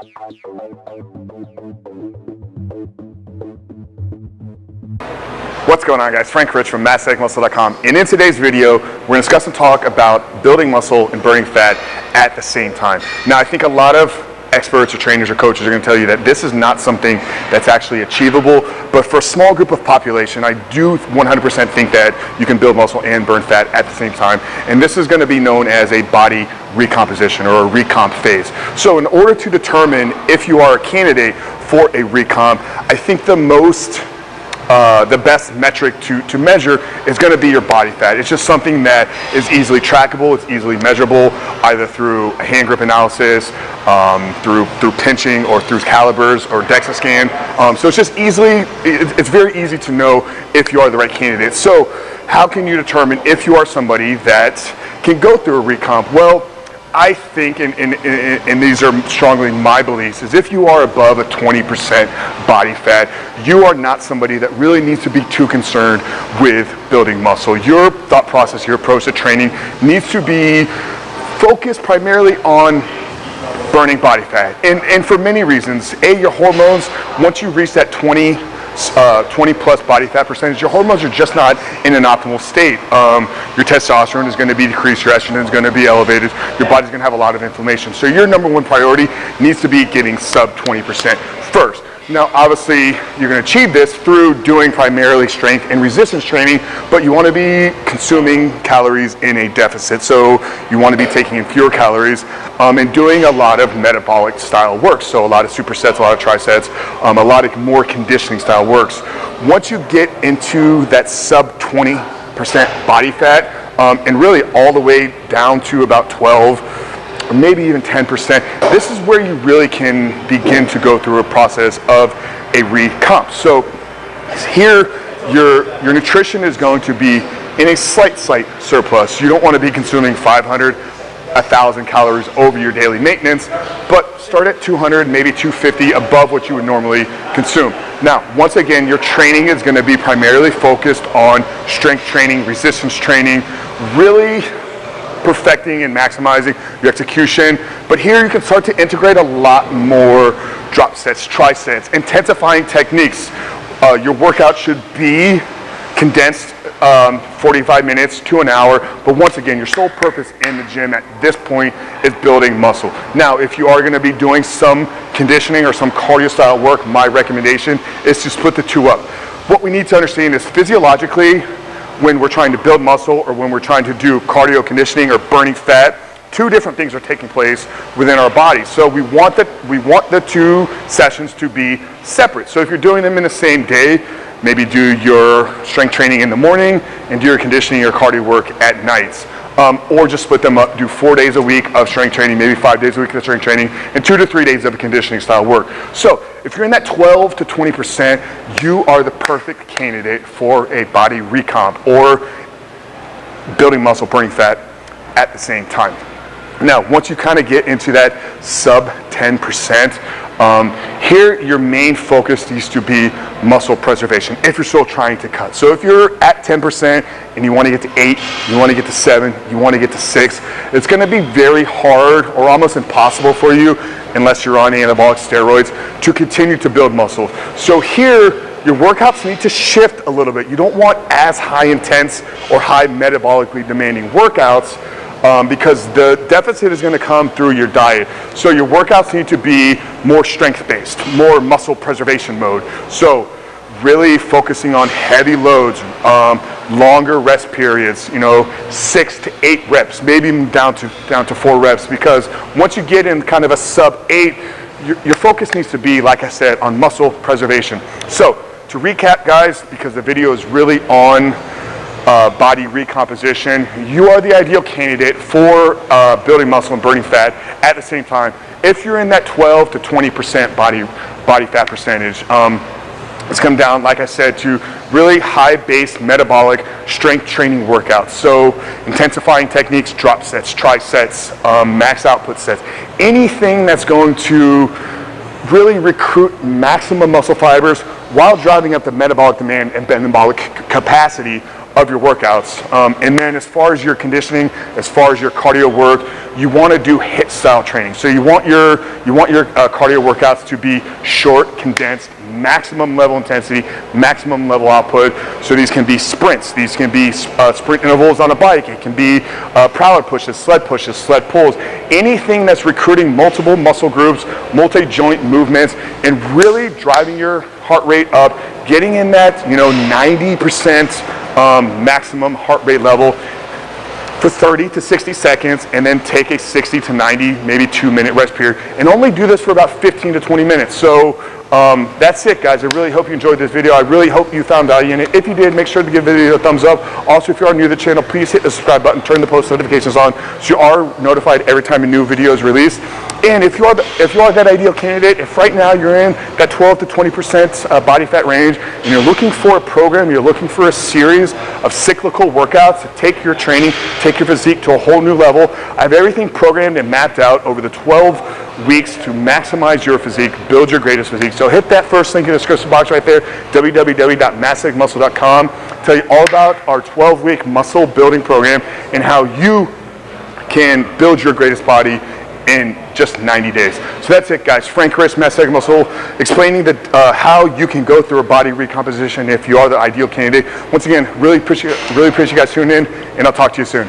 What's going on, guys? Frank Rich from Massthetic and in today's video we're going to discuss and talk about building muscle and burning fat at the same time. Now, I think a lot of experts or trainers or coaches are going to tell you that this is not something that's actually achievable, but for a small group of population, I do 100% think that you can build muscle and burn fat at the same time, and this is going to be known as a body recomposition or a recomp phase. So in order to determine if you are a candidate for a recomp, I think the best metric to measure is going to be your body fat. It's just something that is easily trackable, it's easily measurable, either through a hand grip analysis, through pinching, or through calibers or DEXA scan. So it's just it's very easy to know if you are the right candidate. So how can you determine if you are somebody that can go through a recomp? Well, I think, and these are strongly my beliefs, is if you are above a 20% body fat, you are not somebody that really needs to be too concerned with building muscle. Your thought process, your approach to training needs to be focused primarily on burning body fat. And for many reasons. Your hormones, once you reach that 20 plus body fat percentage, your hormones are just not in an optimal state. Your testosterone is going to be decreased, your estrogen is going to be elevated, your body's going to have a lot of inflammation. So your number one priority needs to be getting sub 20% first. Now, obviously, you're going to achieve this through doing primarily strength and resistance training, but you want to be consuming calories in a deficit. So you want to be taking in fewer calories and doing a lot of metabolic style work. So a lot of supersets, a lot of trisets, a lot of more conditioning style works. Once you get into that sub 20% body fat, and really all the way down to about 12, or maybe even 10%, this is where you really can begin to go through a process of a recomp. So here, your nutrition is going to be in a slight surplus. You don't want to be consuming 500, 1,000 calories over your daily maintenance, but start at 200, maybe 250 above what you would normally consume. Now, once again, your training is going to be primarily focused on strength training, resistance training, really perfecting and maximizing your execution. But here you can start to integrate a lot more drop sets, trisets, intensifying techniques. Your workout should be condensed 45 minutes to an hour, but once again, your sole purpose in the gym at this point is building muscle. Now, if you are going to be doing some conditioning or some cardio style work, my recommendation is to split the two up. What we need to understand is physiologically, when we're trying to build muscle or when we're trying to do cardio conditioning or burning fat, two different things are taking place within our body. So we want the two sessions to be separate. So if you're doing them in the same day, maybe do your strength training in the morning and do your conditioning or cardio work at nights. Or just split them up, do 4 days a week of strength training, maybe 5 days a week of strength training, and 2 to 3 days of conditioning style work. So if you're in that 12 to 20%, you are the perfect candidate for a body recomp or building muscle, burning fat at the same time. Now, once you kind of get into that sub 10%, here your main focus needs to be muscle preservation if you're still trying to cut. So if you're at 10% and you want to get to 8, you want to get to 7, you want to get to 6, it's going to be very hard or almost impossible for you, unless you're on anabolic steroids, to continue to build muscle. So here, your workouts need to shift a little bit. You don't want as high intense or high metabolically demanding workouts, because the deficit is going to come through your diet. So your workouts need to be more strength-based, more muscle preservation mode. So really focusing on heavy loads, longer rest periods, 6 to 8 reps, maybe even down to 4 reps, because once you get in kind of a sub 8, your focus needs to be, like I said, on muscle preservation. So to recap, guys, because the video is really on body recomposition, you are the ideal candidate for building muscle and burning fat at the same time. If you're in that 12 to 20% body fat percentage, it's come down, like I said, to really high base metabolic strength training workouts. So intensifying techniques, drop sets, trisets, max output sets, anything that's going to really recruit maximum muscle fibers while driving up the metabolic demand and metabolic capacity of your workouts. And then as far as your conditioning, as far as your cardio work, you want to do HIIT style training. So you want your cardio workouts to be short, condensed, maximum level intensity, maximum level output. So these can be sprints, these can be sprint intervals on a bike, it can be prowler pushes, sled pulls, anything that's recruiting multiple muscle groups, multi-joint movements, and really driving your heart rate up, getting in that 90% maximum heart rate level for 30 to 60 seconds, and then take a 60 to 90, maybe 2-minute rest period, and only do this for about 15 to 20 minutes. So that's it, guys. I really hope you enjoyed this video. I really hope you found value in it. If you did, make sure to give the video a thumbs up. Also, if you are new to the channel, please hit the subscribe button, turn the post notifications on so you are notified every time a new video is released. And if you are that ideal candidate, if right now you're in that 12 to 20% body fat range and you're looking for a program, you're looking for a series of cyclical workouts to take your training, take your physique to a whole new level, I have everything programmed and mapped out over the 12 weeks to maximize your physique, build your greatest physique. So hit that first link in the description box right there, www.masstheticmuscle.com. Tell you all about our 12-week muscle building program and how you can build your greatest body in just 90 days. So that's it, guys. Frank Rich, Massthetic Muscle, explaining how you can go through a body recomposition if you are the ideal candidate. Once again, really appreciate you guys tuning in, and I'll talk to you soon.